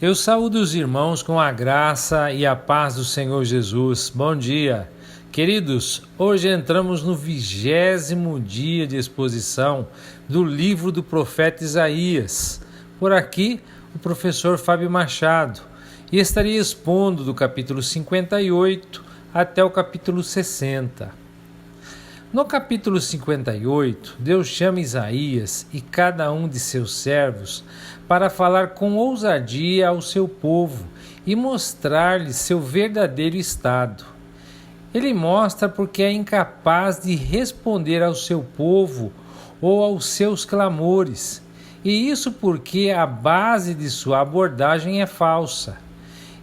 Eu saúdo os irmãos com a graça e a paz do Senhor Jesus. Bom dia. Queridos, hoje entramos no 20º dia de exposição do livro do profeta Isaías. Por aqui, o professor Fábio Machado, e estaria expondo do capítulo 58 até o capítulo 60. No capítulo 58, Deus chama Isaías e cada um de seus servos para falar com ousadia ao seu povo e mostrar-lhe seu verdadeiro estado. Ele mostra porque é incapaz de responder ao seu povo ou aos seus clamores, e isso porque a base de sua abordagem é falsa.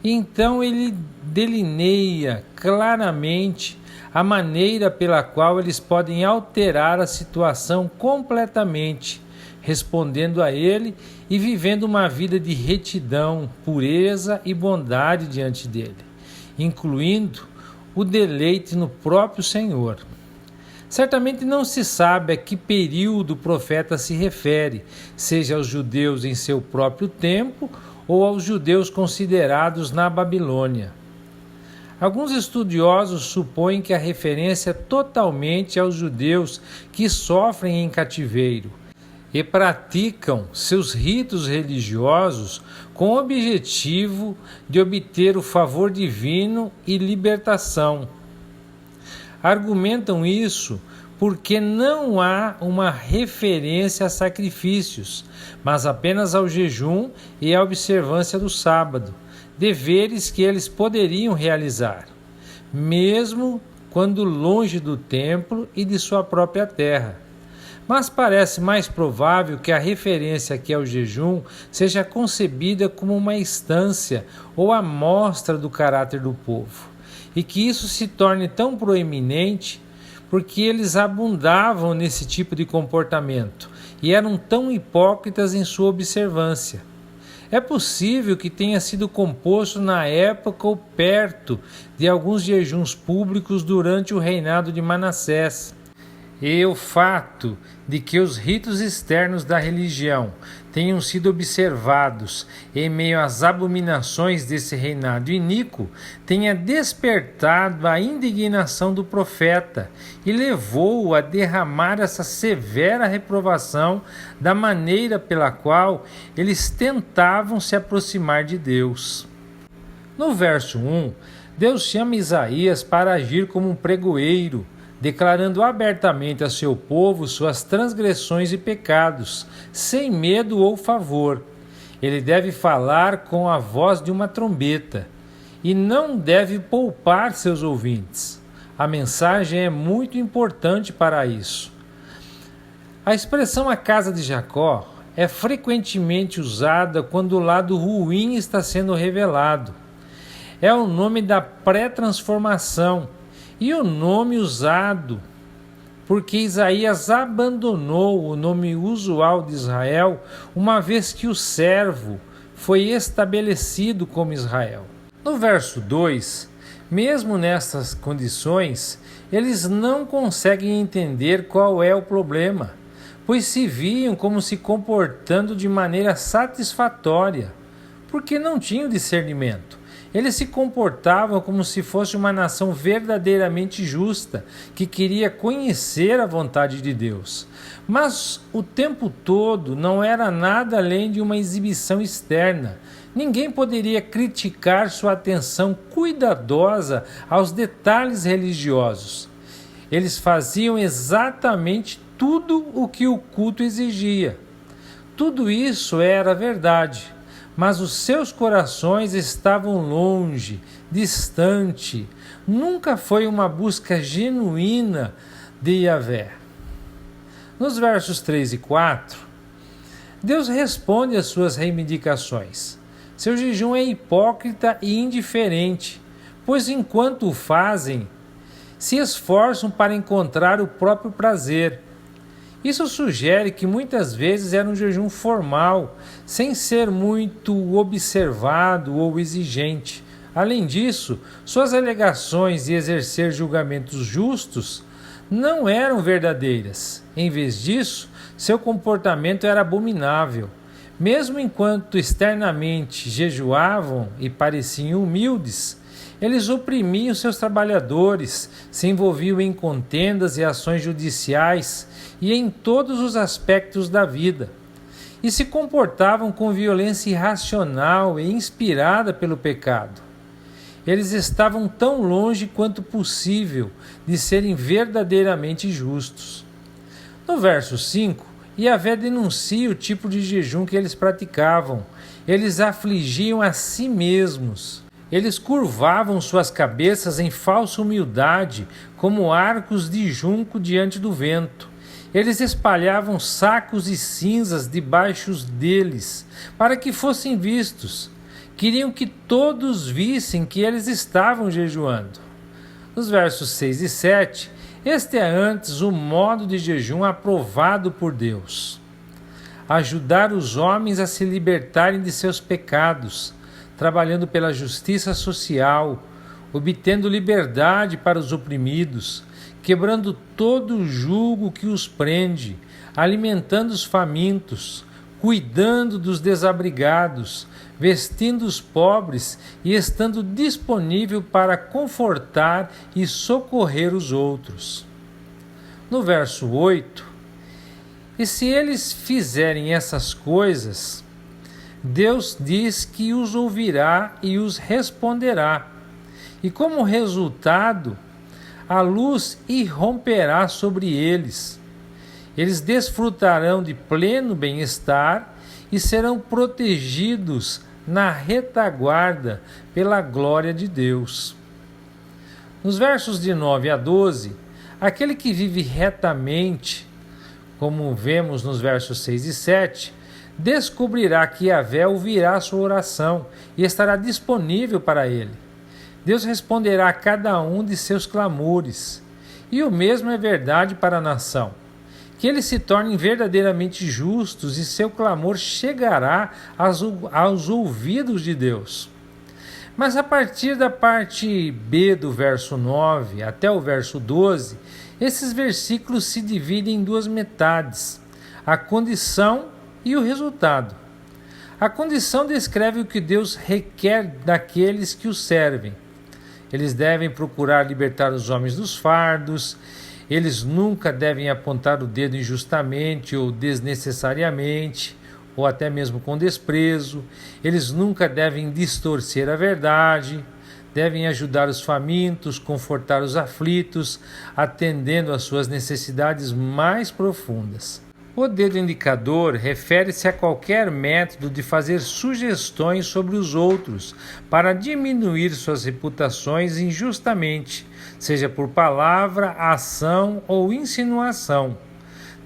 Então ele delineia claramente a maneira pela qual eles podem alterar a situação completamente, respondendo a ele e vivendo uma vida de retidão, pureza e bondade diante dele, incluindo o deleite no próprio Senhor. Certamente não se sabe a que período o profeta se refere, seja aos judeus em seu próprio tempo ou aos judeus considerados na Babilônia. Alguns estudiosos supõem que a referência é totalmente aos judeus que sofrem em cativeiro e praticam seus ritos religiosos com o objetivo de obter o favor divino e libertação. Argumentam isso porque não há uma referência a sacrifícios, mas apenas ao jejum e à observância do sábado, deveres que eles poderiam realizar, mesmo quando longe do templo e de sua própria terra. Mas parece mais provável que a referência aqui ao jejum seja concebida como uma instância ou amostra do caráter do povo, e que isso se torne tão proeminente porque eles abundavam nesse tipo de comportamento e eram tão hipócritas em sua observância. É possível que tenha sido composto na época ou perto de alguns jejuns públicos durante o reinado de Manassés. E o fato de que os ritos externos da religião tenham sido observados em meio às abominações desse reinado iníquo tenha despertado a indignação do profeta e levou-o a derramar essa severa reprovação da maneira pela qual eles tentavam se aproximar de Deus. No verso 1, Deus chama Isaías para agir como um pregoeiro, declarando abertamente a seu povo suas transgressões e pecados, sem medo ou favor. Ele deve falar com a voz de uma trombeta e não deve poupar seus ouvintes. A mensagem é muito importante para isso. A expressão "a casa de Jacó" é frequentemente usada quando o lado ruim está sendo revelado. É o nome da pré-transformação e o nome usado porque Isaías abandonou o nome usual de Israel, uma vez que o servo foi estabelecido como Israel. No verso 2, mesmo nessas condições, eles não conseguem entender qual é o problema, pois se viam como se comportando de maneira satisfatória, porque não tinham discernimento. Eles se comportavam como se fosse uma nação verdadeiramente justa, que queria conhecer a vontade de Deus. Mas o tempo todo não era nada além de uma exibição externa. Ninguém poderia criticar sua atenção cuidadosa aos detalhes religiosos. Eles faziam exatamente tudo o que o culto exigia. Tudo isso era verdade. Mas os seus corações estavam longe, distante. Nunca foi uma busca genuína de Yahvé. Nos versos 3 e 4, Deus responde às suas reivindicações. Seu jejum é hipócrita e indiferente, pois enquanto o fazem, se esforçam para encontrar o próprio prazer. Isso sugere que muitas vezes era um jejum formal, sem ser muito observado ou exigente. Além disso, suas alegações de exercer julgamentos justos não eram verdadeiras. Em vez disso, seu comportamento era abominável. Mesmo enquanto externamente jejuavam e pareciam humildes, eles oprimiam seus trabalhadores, se envolviam em contendas e ações judiciais e em todos os aspectos da vida, e se comportavam com violência irracional e inspirada pelo pecado. Eles estavam tão longe quanto possível de serem verdadeiramente justos. No verso 5, Yahvé denuncia o tipo de jejum que eles praticavam. Eles afligiam a si mesmos. Eles curvavam suas cabeças em falsa humildade, como arcos de junco diante do vento. Eles espalhavam sacos e cinzas debaixo deles, para que fossem vistos. Queriam que todos vissem que eles estavam jejuando. Nos versos 6 e 7, este é antes o modo de jejum aprovado por Deus: ajudar os homens a se libertarem de seus pecados, trabalhando pela justiça social, obtendo liberdade para os oprimidos, quebrando todo o jugo que os prende, alimentando os famintos, cuidando dos desabrigados, vestindo os pobres e estando disponível para confortar e socorrer os outros. No verso 8, e se eles fizerem essas coisas, Deus diz que os ouvirá e os responderá, e como resultado, a luz irromperá sobre eles. Eles desfrutarão de pleno bem-estar e serão protegidos na retaguarda pela glória de Deus. Nos versos de 9 a 12, aquele que vive retamente, como vemos nos versos 6 e 7, descobrirá que Yahvé ouvirá sua oração e estará disponível para ele. Deus responderá a cada um de seus clamores. E o mesmo é verdade para a nação: que eles se tornem verdadeiramente justos e seu clamor chegará aos ouvidos de Deus. Mas a partir da parte B do verso 9 até o verso 12, esses versículos se dividem em duas metades: a condição e o resultado. A condição descreve o que Deus requer daqueles que o servem. Eles devem procurar libertar os homens dos fardos. Eles nunca devem apontar o dedo injustamente ou desnecessariamente, ou até mesmo com desprezo. Eles nunca devem distorcer a verdade. Devem ajudar os famintos, confortar os aflitos, atendendo às suas necessidades mais profundas. O dedo indicador refere-se a qualquer método de fazer sugestões sobre os outros para diminuir suas reputações injustamente, seja por palavra, ação ou insinuação.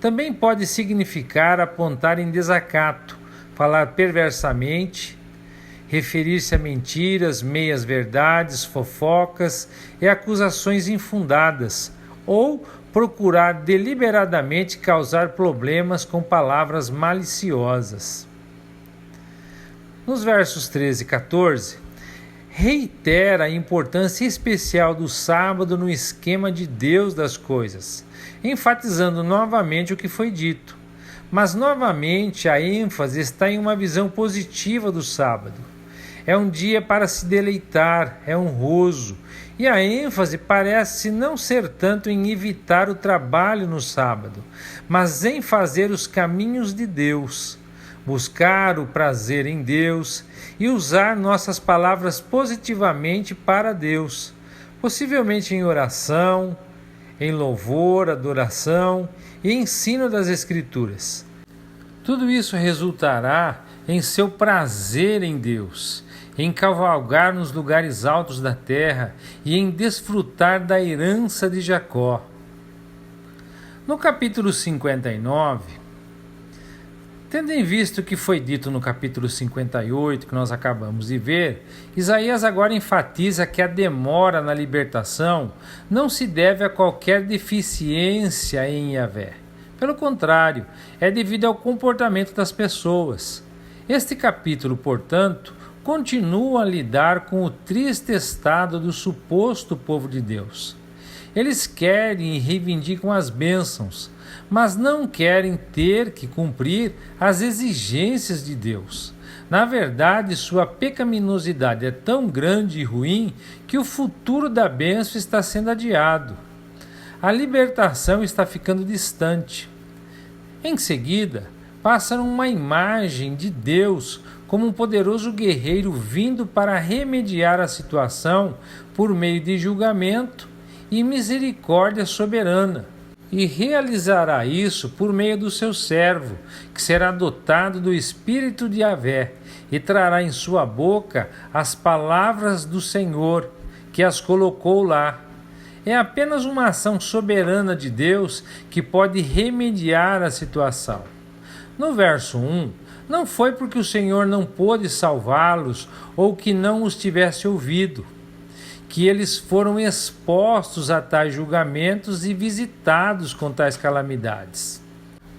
Também pode significar apontar em desacato, falar perversamente, referir-se a mentiras, meias-verdades, fofocas e acusações infundadas, ou procurar deliberadamente causar problemas com palavras maliciosas. Nos versos 13 e 14, reitera a importância especial do sábado no esquema de Deus das coisas, enfatizando novamente o que foi dito. Mas novamente a ênfase está em uma visão positiva do sábado. É um dia para se deleitar, é honroso, e a ênfase parece não ser tanto em evitar o trabalho no sábado, mas em fazer os caminhos de Deus, buscar o prazer em Deus e usar nossas palavras positivamente para Deus, possivelmente em oração, em louvor, adoração e ensino das Escrituras. Tudo isso resultará em seu prazer em Deus, em cavalgar nos lugares altos da terra e em desfrutar da herança de Jacó. No capítulo 59, tendo em vista o que foi dito no capítulo 58, que nós acabamos de ver, Isaías agora enfatiza que a demora na libertação não se deve a qualquer deficiência em Yahvé. Pelo contrário, é devido ao comportamento das pessoas. Este capítulo, portanto, continua a lidar com o triste estado do suposto povo de Deus. Eles querem e reivindicam as bênçãos, mas não querem ter que cumprir as exigências de Deus. Na verdade, sua pecaminosidade é tão grande e ruim que o futuro da bênção está sendo adiado. A libertação está ficando distante. Em seguida, passa uma imagem de Deus como um poderoso guerreiro vindo para remediar a situação por meio de julgamento e misericórdia soberana. E realizará isso por meio do seu servo, que será dotado do Espírito de Yahvé, e trará em sua boca as palavras do Senhor, que as colocou lá. É apenas uma ação soberana de Deus que pode remediar a situação. No verso 1, não foi porque o Senhor não pôde salvá-los ou que não os tivesse ouvido, que eles foram expostos a tais julgamentos e visitados com tais calamidades.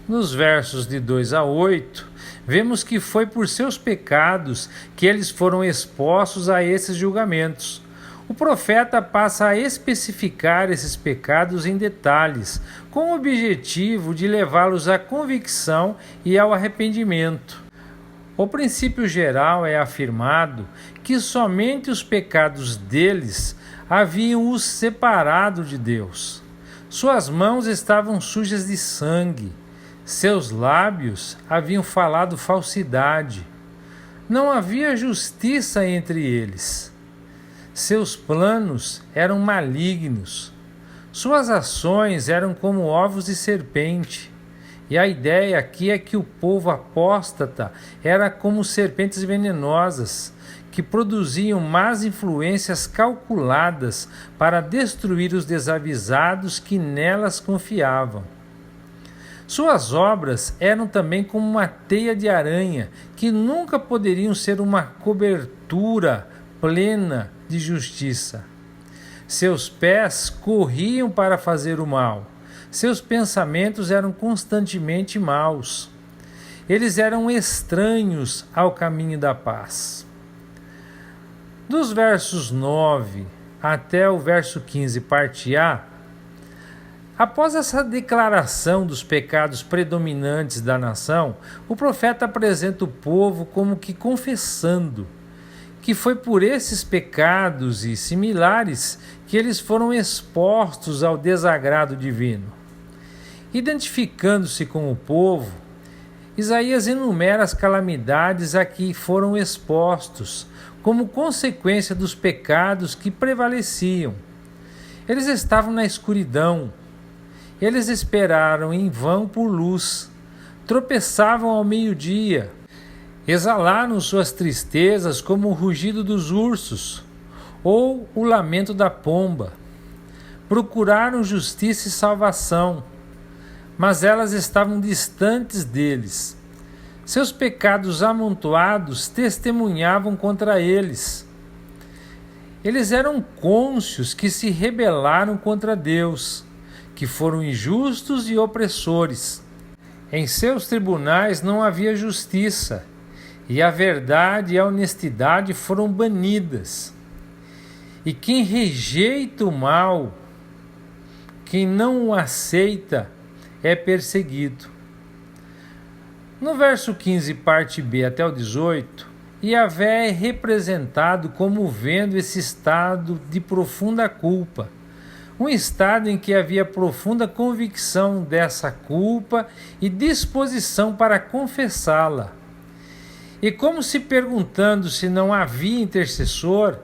Nos versos de 2 a 8, vemos que foi por seus pecados que eles foram expostos a esses julgamentos. O profeta passa a especificar esses pecados em detalhes, com o objetivo de levá-los à convicção e ao arrependimento. O princípio geral é afirmado que somente os pecados deles haviam os separado de Deus. Suas mãos estavam sujas de sangue, seus lábios haviam falado falsidade. Não havia justiça entre eles. Seus planos eram malignos. Suas ações eram como ovos de serpente. E a ideia aqui é que o povo apóstata era como serpentes venenosas, que produziam más influências calculadas para destruir os desavisados que nelas confiavam. Suas obras eram também como uma teia de aranha, que nunca poderiam ser uma cobertura plena de justiça. Seus pés corriam para fazer o mal. Seus pensamentos eram constantemente maus. Eles eram estranhos ao caminho da paz. Dos versos 9 até o verso 15, parte A, após essa declaração dos pecados predominantes da nação, o profeta apresenta o povo como que confessando que foi por esses pecados e similares que eles foram expostos ao desagrado divino. Identificando-se com o povo, Isaías enumera as calamidades a que foram expostos, como consequência dos pecados que prevaleciam. Eles estavam na escuridão, eles esperaram em vão por luz, tropeçavam ao meio-dia, exalaram suas tristezas como o rugido dos ursos ou o lamento da pomba. Procuraram justiça e salvação, mas elas estavam distantes deles. Seus pecados amontoados testemunhavam contra eles. Eles eram cônscios que se rebelaram contra Deus, que foram injustos e opressores. Em seus tribunais não havia justiça, e a verdade e a honestidade foram banidas. E quem rejeita o mal, quem não o aceita, é perseguido. No verso 15, parte B até o 18, Yahvé é representado como vendo esse estado de profunda culpa, um estado em que havia profunda convicção dessa culpa e disposição para confessá-la. E como se perguntando se não havia intercessor,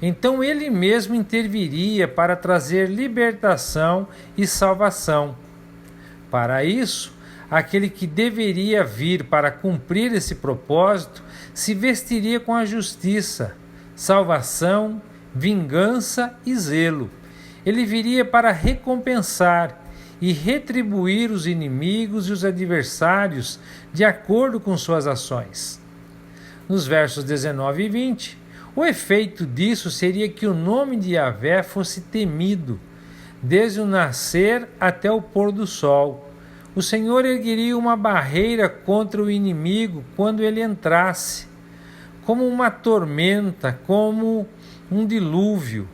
então ele mesmo interviria para trazer libertação e salvação. Para isso, aquele que deveria vir para cumprir esse propósito se vestiria com a justiça, salvação, vingança e zelo. Ele viria para recompensar e retribuir os inimigos e os adversários de acordo com suas ações. Nos versos 19 e 20, o efeito disso seria que o nome de Yahvé fosse temido, desde o nascer até o pôr do sol. O Senhor ergueria uma barreira contra o inimigo quando ele entrasse, como uma tormenta, como um dilúvio.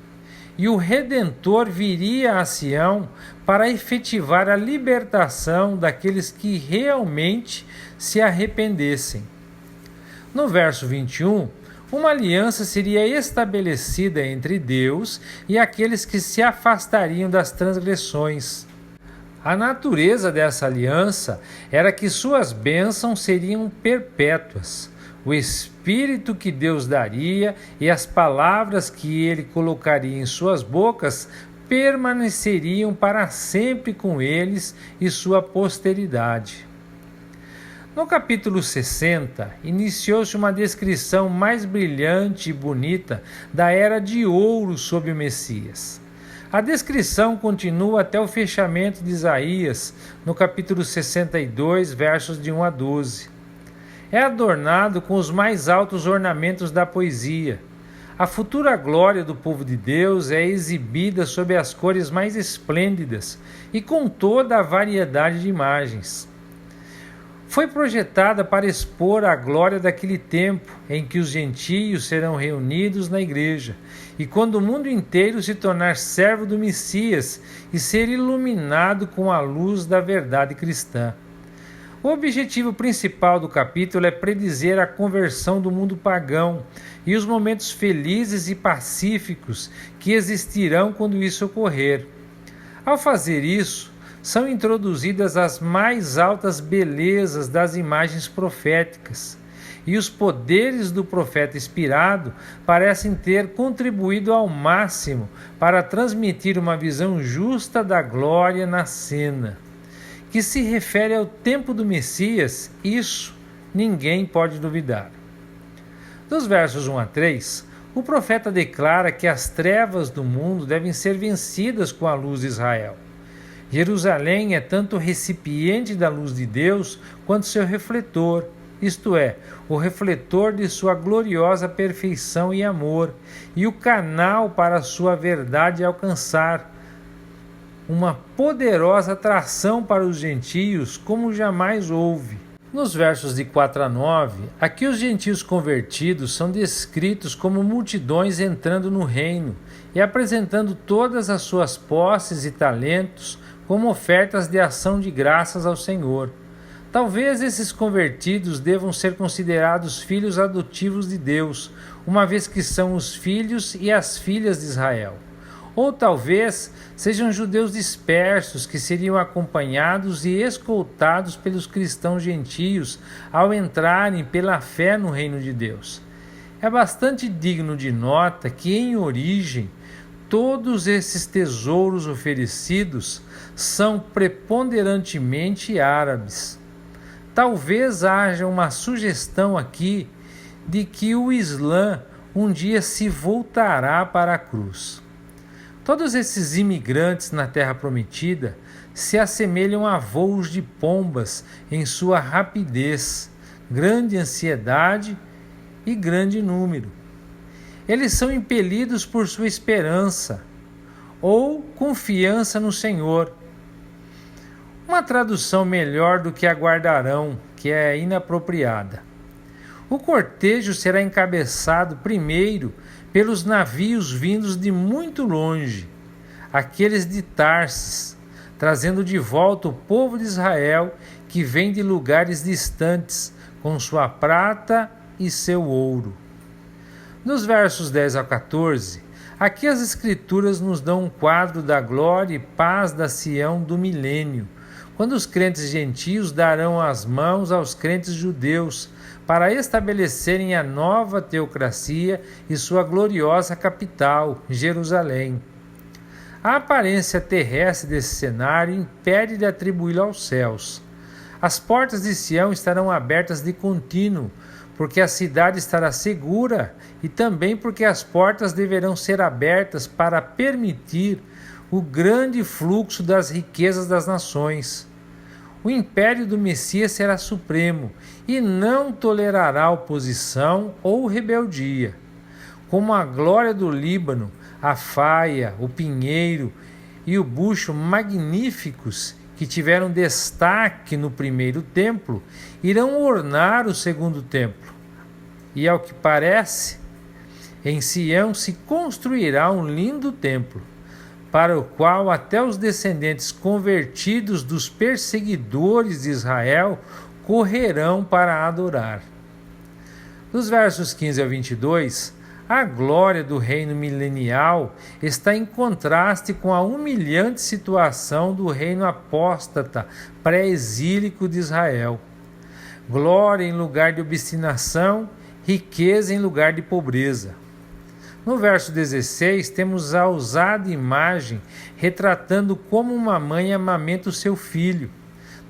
e o Redentor viria a Sião para efetivar a libertação daqueles que realmente se arrependessem. No verso 21, uma aliança seria estabelecida entre Deus e aqueles que se afastariam das transgressões. A natureza dessa aliança era que suas bênçãos seriam perpétuas. O Espírito que Deus daria e as palavras que ele colocaria em suas bocas permaneceriam para sempre com eles e sua posteridade. No capítulo 60, iniciou-se uma descrição mais brilhante e bonita da era de ouro sob o Messias. A descrição continua até o fechamento de Isaías, no capítulo 62, versos de 1 a 12. É adornado com os mais altos ornamentos da poesia. A futura glória do povo de Deus é exibida sob as cores mais esplêndidas e com toda a variedade de imagens. Foi projetada para expor a glória daquele tempo em que os gentios serão reunidos na igreja e quando o mundo inteiro se tornar servo do Messias e ser iluminado com a luz da verdade cristã. O objetivo principal do capítulo é predizer a conversão do mundo pagão e os momentos felizes e pacíficos que existirão quando isso ocorrer. Ao fazer isso, são introduzidas as mais altas belezas das imagens proféticas, e os poderes do profeta inspirado parecem ter contribuído ao máximo para transmitir uma visão justa da glória na cena. Que se refere ao tempo do Messias, isso ninguém pode duvidar. Dos versos 1 a 3, o profeta declara que as trevas do mundo devem ser vencidas com a luz de Israel. Jerusalém é tanto recipiente da luz de Deus quanto seu refletor, isto é, o refletor de sua gloriosa perfeição e amor, e o canal para a sua verdade alcançar uma poderosa atração para os gentios como jamais houve. Nos versos de 4 a 9, aqui os gentios convertidos são descritos como multidões entrando no reino e apresentando todas as suas posses e talentos como ofertas de ação de graças ao Senhor. Talvez esses convertidos devam ser considerados filhos adotivos de Deus, uma vez que são os filhos e as filhas de Israel. Ou talvez sejam judeus dispersos que seriam acompanhados e escoltados pelos cristãos gentios ao entrarem pela fé no reino de Deus. É bastante digno de nota que, em origem, todos esses tesouros oferecidos são preponderantemente árabes. Talvez haja uma sugestão aqui de que o Islã um dia se voltará para a cruz. Todos esses imigrantes na Terra Prometida se assemelham a voos de pombas em sua rapidez, grande ansiedade e grande número. Eles são impelidos por sua esperança ou confiança no Senhor. Uma tradução melhor do que aguardarão, que é inapropriada. O cortejo será encabeçado primeiro pelos navios vindos de muito longe, aqueles de Tarsis, trazendo de volta o povo de Israel que vem de lugares distantes, com sua prata e seu ouro. Nos versos 10 a 14, aqui as Escrituras nos dão um quadro da glória e paz da Sião do milênio, quando os crentes gentios darão as mãos aos crentes judeus para estabelecerem a nova teocracia e sua gloriosa capital, Jerusalém. A aparência terrestre desse cenário impede de atribuí-lo aos céus. As portas de Sião estarão abertas de contínuo, porque a cidade estará segura e também porque as portas deverão ser abertas para permitir o grande fluxo das riquezas das nações. O império do Messias será supremo e não tolerará oposição ou rebeldia. Como a glória do Líbano, a faia, o pinheiro e o bucho magníficos que tiveram destaque no primeiro templo, irão ornar o segundo templo. E ao que parece, Em Sião se construirá um lindo templo, para o qual até os descendentes convertidos dos perseguidores de Israel correrão para adorar. Dos versos 15 ao 22, a glória do reino milenial está em contraste com a humilhante situação do reino apóstata pré-exílico de Israel. Glória em lugar de obstinação, riqueza em lugar de pobreza. No verso 16, temos a ousada imagem retratando como uma mãe amamenta o seu filho.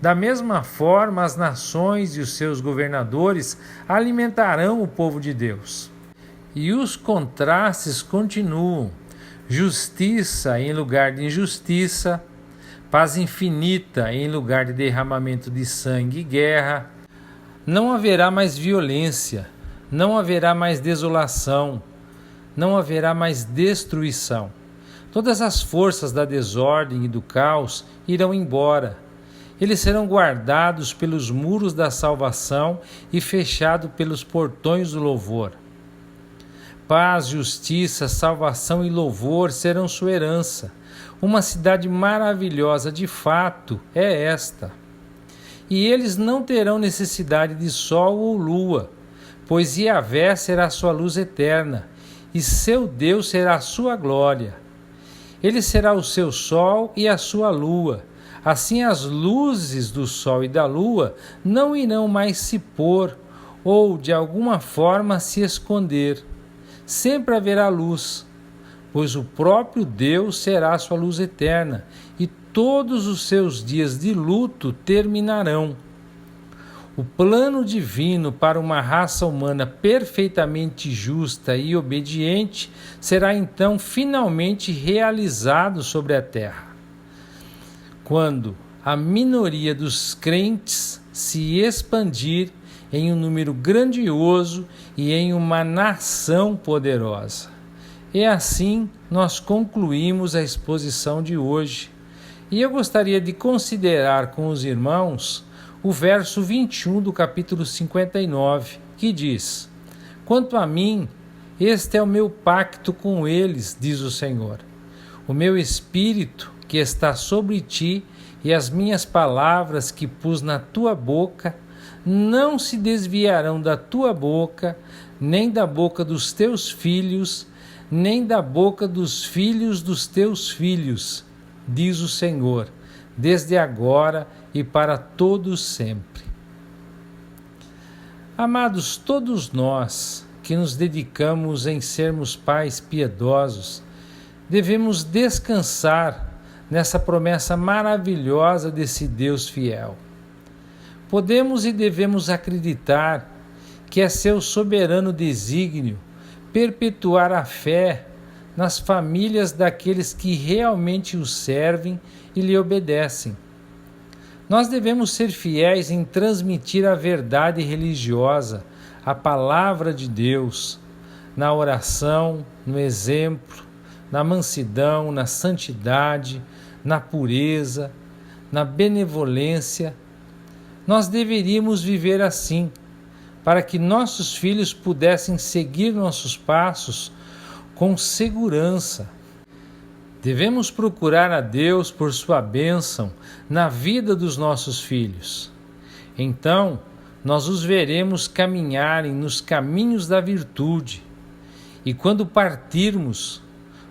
Da mesma forma, as nações e os seus governadores alimentarão o povo de Deus. E os contrastes continuam: justiça em lugar de injustiça, paz infinita em lugar de derramamento de sangue e guerra. Não haverá mais violência, não haverá mais desolação, não haverá mais destruição. Todas as forças da desordem e do caos irão embora. Eles serão guardados pelos muros da salvação e fechados pelos portões do louvor. Paz, justiça, salvação e louvor serão sua herança. Uma cidade maravilhosa de fato é esta. E eles não terão necessidade de sol ou lua, pois Yahvé será sua luz eterna, e seu Deus será a sua glória. Ele será o seu sol e a sua lua. Assim as luzes do sol e da lua não irão mais se pôr ou, de alguma forma, se esconder. Sempre haverá luz, pois o próprio Deus será sua luz eterna, e todos os seus dias de luto terminarão. O plano divino para uma raça humana perfeitamente justa e obediente será então finalmente realizado sobre a terra, quando a minoria dos crentes se expandir em um número grandioso e em uma nação poderosa. E assim nós concluímos a exposição de hoje. E eu gostaria de considerar com os irmãos o verso 21 do capítulo 59, que diz: Quanto a mim, este é o meu pacto com eles, diz o Senhor. O meu espírito que está sobre ti e as minhas palavras que pus na tua boca não se desviarão da tua boca, nem da boca dos teus filhos, nem da boca dos filhos dos teus filhos, diz o Senhor, desde agora e para todos sempre. Amados, todos nós que nos dedicamos em sermos pais piedosos, devemos descansar nessa promessa maravilhosa desse Deus fiel. Podemos e devemos acreditar que é seu soberano desígnio perpetuar a fé nas famílias daqueles que realmente o servem e lhe obedecem. Nós devemos ser fiéis em transmitir a verdade religiosa, a palavra de Deus, na oração, no exemplo, na mansidão, na santidade, na pureza, na benevolência. Nós deveríamos viver assim, para que nossos filhos pudessem seguir nossos passos com segurança. Devemos procurar a Deus por sua bênção na vida dos nossos filhos. Então, nós os veremos caminharem nos caminhos da virtude. E quando partirmos,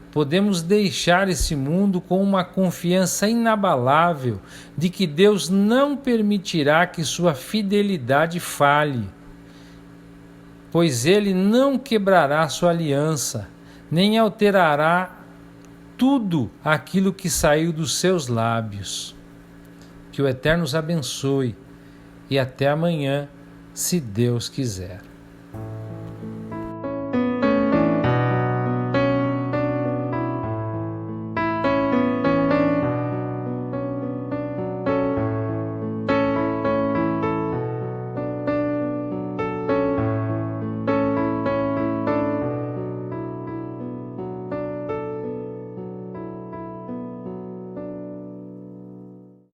podemos deixar esse mundo com uma confiança inabalável de que Deus não permitirá que sua fidelidade falhe, pois Ele não quebrará sua aliança, nem alterará tudo aquilo que saiu dos seus lábios. Que o Eterno os abençoe e até amanhã, se Deus quiser.